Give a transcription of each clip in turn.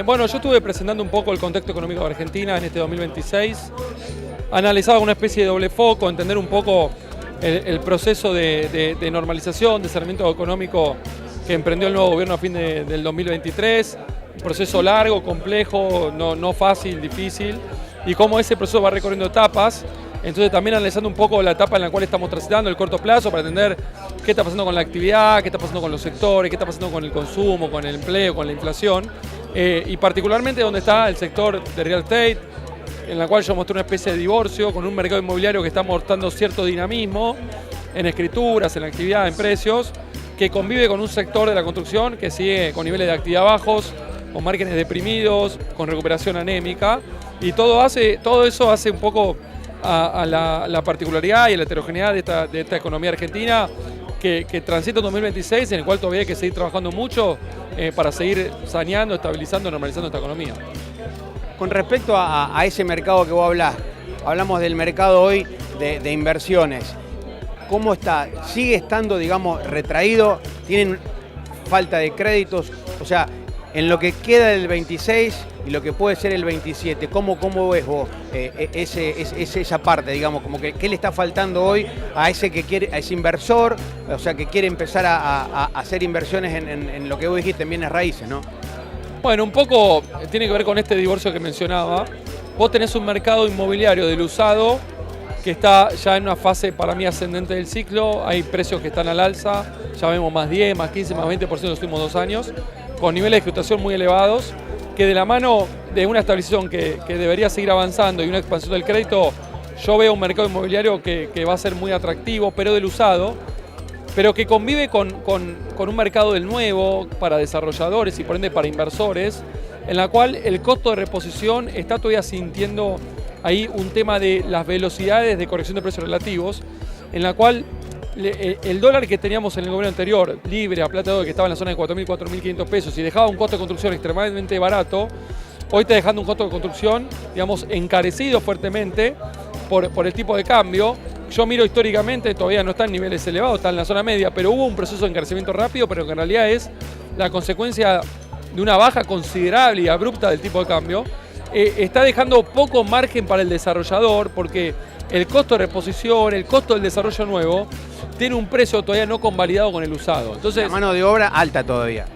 Bueno, yo estuve presentando un poco el contexto económico de Argentina en este 2026. Analizaba una especie de doble foco, entender un poco el proceso de normalización, de saneamiento económico que emprendió el nuevo gobierno a fin del 2023. Un proceso largo, complejo, no fácil, difícil. Y cómo ese proceso va recorriendo etapas. Entonces también analizando un poco la etapa en la cual estamos transitando, el corto plazo, para entender qué está pasando con la actividad, qué está pasando con los sectores, qué está pasando con el consumo, con el empleo, con la inflación. Y particularmente donde está el sector de real estate, en la cual yo mostré una especie de divorcio, con un mercado inmobiliario que está mostrando cierto dinamismo en escrituras, en la actividad, en precios, que convive con un sector de la construcción que sigue con niveles de actividad bajos, con márgenes deprimidos, con recuperación anémica, y todo eso hace un poco a la particularidad y a la heterogeneidad de esta economía argentina que transita en 2026, en el cual todavía hay que seguir trabajando mucho para seguir saneando, estabilizando, normalizando esta economía. Con respecto a ese mercado que vos hablamos del mercado hoy de inversiones. ¿Cómo está? ¿Sigue estando, digamos, retraído? ¿Tienen falta de créditos? O sea, en lo que queda del 26 y lo que puede ser el 27, ¿cómo ves vos esa parte, digamos, como que qué le está faltando hoy a ese inversor, o sea, que quiere empezar a hacer inversiones en lo que vos dijiste, en bienes raíces, ¿no? Bueno, un poco tiene que ver con este divorcio que mencionaba. Vos tenés un mercado inmobiliario del usado que está ya en una fase para mí ascendente del ciclo. Hay precios que están al alza, ya vemos más 10, más 15, más 20% en los últimos 2 años, con niveles de ejecutación muy elevados, que de la mano de una estabilización que debería seguir avanzando y una expansión del crédito, yo veo un mercado inmobiliario que va a ser muy atractivo, pero del usado, pero que convive con un mercado del nuevo para desarrolladores y por ende para inversores, en la cual el costo de reposición está todavía sintiendo ahí un tema de las velocidades de corrección de precios relativos, en la cual el dólar que teníamos en el gobierno anterior, libre, a plata de oro, que estaba en la zona de 4.000, 4.500 pesos y dejaba un costo de construcción extremadamente barato, hoy está dejando un costo de construcción, digamos, encarecido fuertemente por el tipo de cambio. Yo miro históricamente, todavía no está en niveles elevados, está en la zona media, pero hubo un proceso de encarecimiento rápido, pero que en realidad es la consecuencia de una baja considerable y abrupta del tipo de cambio. Está dejando poco margen para el desarrollador, porque el costo de reposición, el costo del desarrollo nuevo, tiene un precio todavía no convalidado con el usado. Entonces, la mano de obra alta todavía.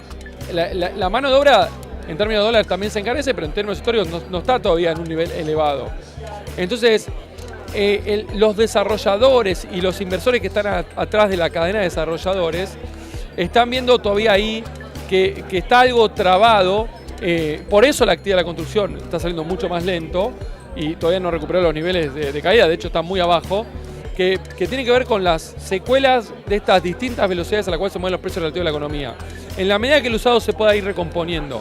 La mano de obra, en términos de dólares, también se encarece, pero en términos históricos no está todavía en un nivel elevado. Entonces, los desarrolladores y los inversores que están atrás de la cadena de desarrolladores están viendo todavía ahí que está algo trabado. Por eso la actividad de la construcción está saliendo mucho más lento y todavía no recuperó los niveles de caída, de hecho está muy abajo, que tiene que ver con las secuelas de estas distintas velocidades a las cuales se mueven los precios relativos de la economía. En la medida que el usado se pueda ir recomponiendo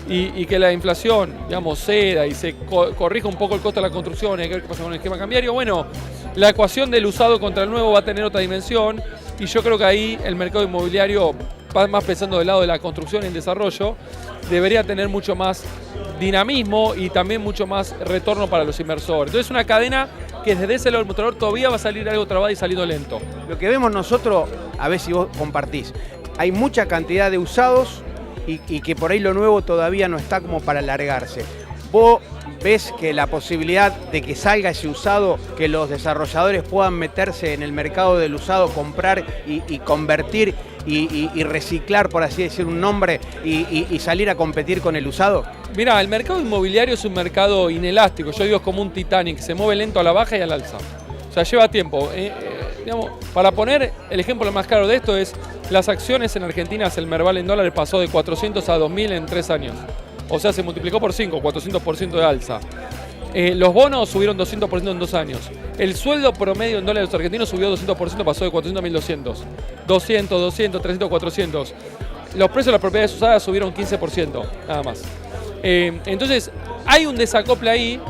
y que la inflación, digamos, ceda y se corrija un poco el costo de la construcción, hay que ver qué pasa con el esquema cambiario, bueno, la ecuación del usado contra el nuevo va a tener otra dimensión y yo creo que ahí el mercado inmobiliario, más pensando del lado de la construcción y el desarrollo, debería tener mucho más dinamismo y también mucho más retorno para los inversores. Entonces es una cadena que desde ese lado del mostrador todavía va a salir algo trabado y saliendo lento. Lo que vemos nosotros, a ver si vos compartís, hay mucha cantidad de usados y que por ahí lo nuevo todavía no está como para alargarse. ¿Vos ves que la posibilidad de que salga ese usado, que los desarrolladores puedan meterse en el mercado del usado, comprar y convertir y reciclar, por así decir, un nombre y salir a competir con el usado? Mirá, el mercado inmobiliario es un mercado inelástico, yo digo es como un Titanic, se mueve lento a la baja y al alza. O sea, lleva tiempo. Digamos, para poner el ejemplo más claro de esto es, las acciones en Argentina, el Merval en dólares pasó de 400 a 2.000 en 3 años. O sea, se multiplicó por 5, 400% de alza. Los bonos subieron 200% en 2 años. El sueldo promedio en dólares argentinos subió 200%, pasó de 400 a 1.200. 200, 200, 300, 400. Los precios de las propiedades usadas subieron 15%, nada más. Entonces, hay un desacople ahí,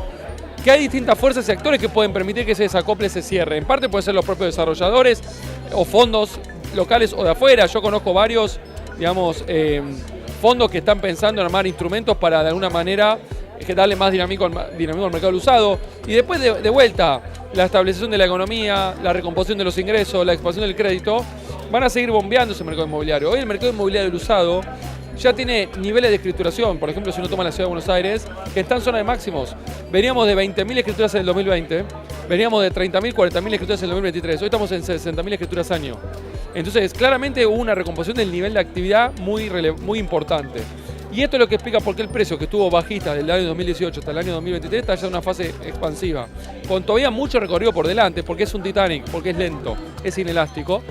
que hay distintas fuerzas y actores que pueden permitir que ese desacople se cierre. En parte pueden ser los propios desarrolladores o fondos locales o de afuera. Yo conozco varios, digamos, fondos que están pensando en armar instrumentos para de alguna manera darle más dinamismo al mercado del usado. Y después de vuelta, la estabilización de la economía, la recomposición de los ingresos, la expansión del crédito, van a seguir bombeando ese mercado inmobiliario. Hoy el mercado inmobiliario del usado ya tiene niveles de escrituración. Por ejemplo, si uno toma la ciudad de Buenos Aires, que está en zona de máximos. Veníamos de 20.000 escrituras en el 2020, veníamos de 30.000, 40.000 escrituras en el 2023. Hoy estamos en 60.000 escrituras año. Entonces, claramente hubo una recomposición del nivel de actividad muy importante. Y esto es lo que explica por qué el precio, que estuvo bajista desde el año 2018 hasta el año 2023, está ya en una fase expansiva. Con todavía mucho recorrido por delante, porque es un Titanic, porque es lento, es inelástico.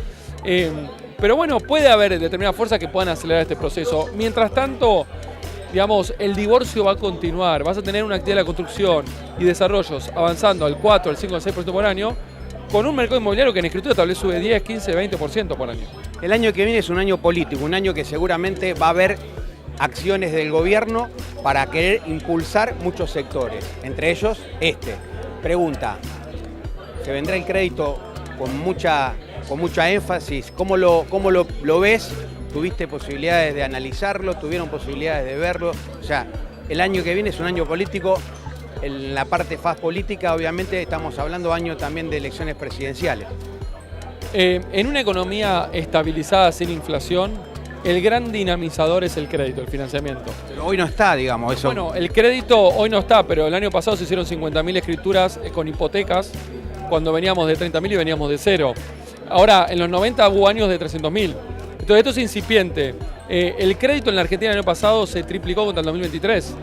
Pero bueno, puede haber determinadas fuerzas que puedan acelerar este proceso. Mientras tanto, digamos, el divorcio va a continuar. Vas a tener una actividad de la construcción y desarrollos avanzando al 4, al 5, al 6% por año, con un mercado inmobiliario que en escritura tal vez sube 10, 15, 20% por año. El año que viene es un año político, un año que seguramente va a haber acciones del gobierno para querer impulsar muchos sectores, entre ellos este. Pregunta, ¿se vendrá el crédito con mucha énfasis? ¿Cómo lo ves? ¿Tuviste posibilidades de analizarlo? ¿Tuvieron posibilidades de verlo? O sea, el año que viene es un año político. En la parte faz política, obviamente, estamos hablando año también de elecciones presidenciales. En una economía estabilizada sin inflación, el gran dinamizador es el crédito, el financiamiento. Pero hoy no está, digamos, eso. Bueno, el crédito hoy no está, pero el año pasado se hicieron 50.000 escrituras con hipotecas, cuando veníamos de 30.000 y veníamos de cero. Ahora, en los 90 hubo años de 300.000. Entonces, esto es incipiente. El crédito en la Argentina el año pasado se triplicó contra el 2023.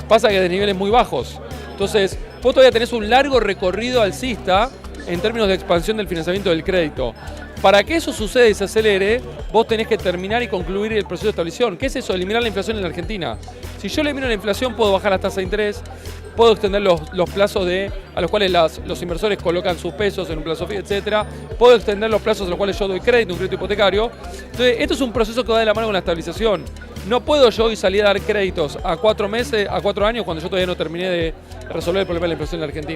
Pasa que de niveles muy bajos. Entonces, vos todavía tenés un largo recorrido alcista en términos de expansión del financiamiento del crédito. Para que eso suceda y se acelere, vos tenés que terminar y concluir el proceso de estabilización. ¿Qué es eso? Eliminar la inflación en la Argentina. Si yo elimino la inflación, puedo bajar las tasas de interés, puedo extender los plazos a los cuales los inversores colocan sus pesos en un plazo fijo, etc. Puedo extender los plazos a los cuales yo doy crédito, un crédito hipotecario. Entonces, esto es un proceso que va de la mano con la estabilización. No puedo yo hoy salir a dar créditos a 4 meses, a 4 años, cuando yo todavía no terminé de resolver el problema de la inflación en la Argentina.